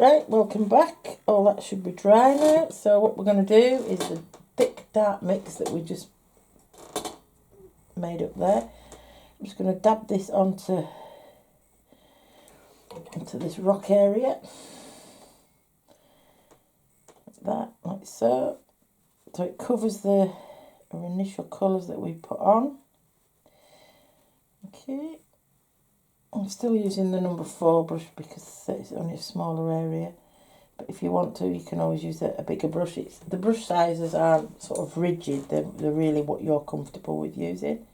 Right, welcome back. All that should be dry now. So what we're going to do is the thick dark mix that we just made up there. I'm just going to dab this onto this rock area. Like that, like so. So it covers our initial colours that we put on. Okay. I'm still using the number 4 brush because it's only a smaller area. But if you want to, you can always use a bigger brush. The brush sizes aren't sort of rigid. They're really what you're comfortable with using.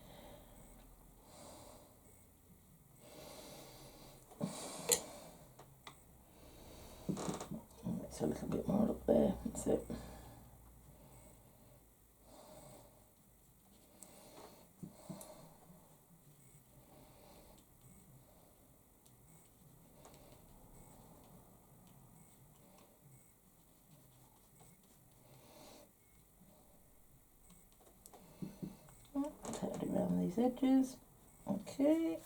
It's a little bit more up there. That's it. Turn it around these edges. Okay.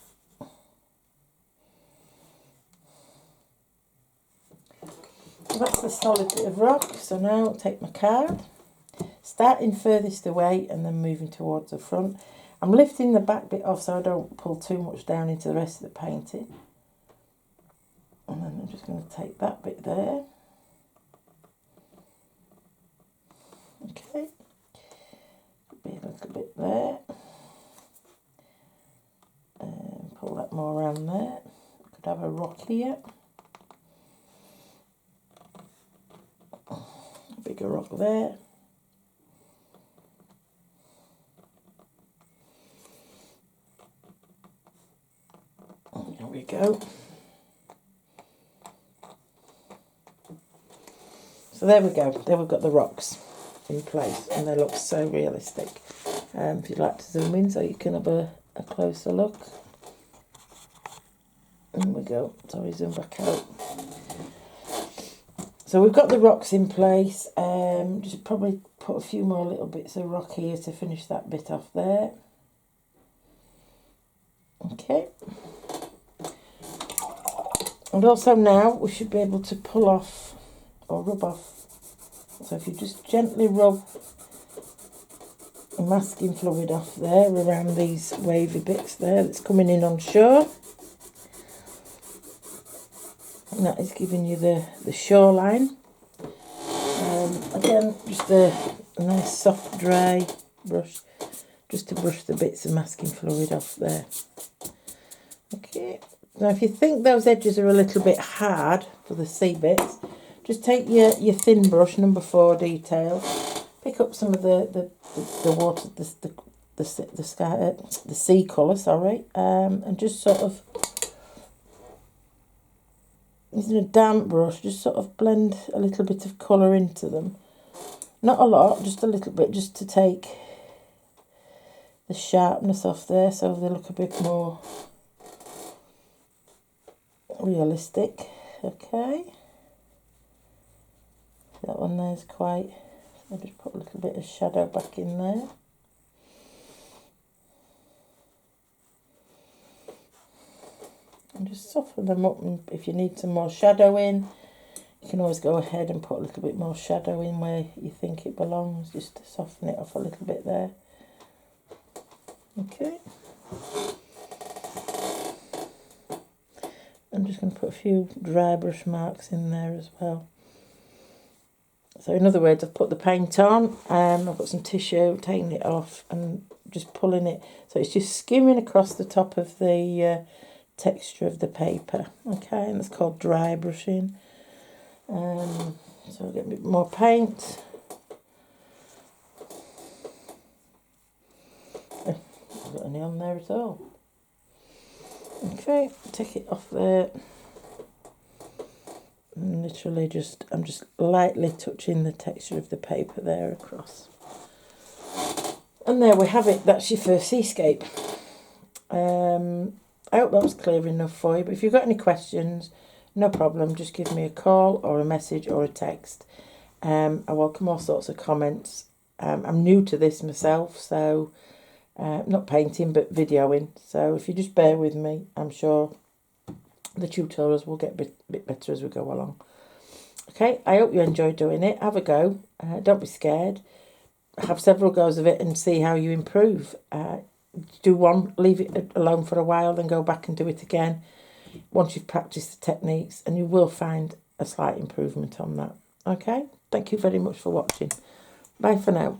So that's the solid bit of rock. So now I'll take my card, starting furthest away and then moving towards the front. I'm lifting the back bit off so I don't pull too much down into the rest of the painting. And then I'm just going to take that bit there. Okay. Be a little bit there. And pull that more around there. Could have a rock here. A bigger rock there. There we go. So there we go. There we've got the rocks in place and they look so realistic. If you'd like to zoom in so you can have a closer look. There we go. Sorry, zoom back out. So we've got the rocks in place. Just probably put a few more little bits of rock here to finish that bit off there. Okay. And also now we should be able to pull off or rub off. So if you just gently rub masking fluid off there around these wavy bits there that's coming in on shore. And that is giving you the shoreline. Again, just a nice soft dry brush just to brush the bits of masking fluid off there. Okay, now if you think those edges are a little bit hard for the sea bits, just take your thin brush, number 4 detail, pick up some of the water, the sea colour, sorry, and just sort of, using a damp brush, just sort of blend a little bit of colour into them. Not a lot, just a little bit, just to take the sharpness off there so they look a bit more realistic. Okay. That one there's quite, I'll just put a little bit of shadow back in there. And just soften them up, and if you need some more shadow in, you can always go ahead and put a little bit more shadow in where you think it belongs, just to soften it off a little bit there. Okay. I'm just going to put a few dry brush marks in there as well. So in other words, I've put the paint on, I've got some tissue, taking it off and just pulling it. So it's just skimming across the top of the texture of the paper. Okay, and it's called dry brushing. So I'll get a bit more paint. I've got any on there at all. Okay, take it off there. And literally I'm just lightly touching the texture of the paper there across. And there we have it. That's your first seascape. I hope that was clear enough for you. But if you've got any questions, no problem. Just give me a call or a message or a text. I welcome all sorts of comments. I'm new to this myself, so not painting but videoing. So if you just bear with me, I'm sure the tutorials will get a bit better as we go along. Okay, I hope you enjoy doing it. Have a go. Don't be scared. Have several goes of it and see how you improve. Do one, leave it alone for a while, then go back and do it again once you've practiced the techniques, and you will find a slight improvement on that. Okay, thank you very much for watching. Bye for now.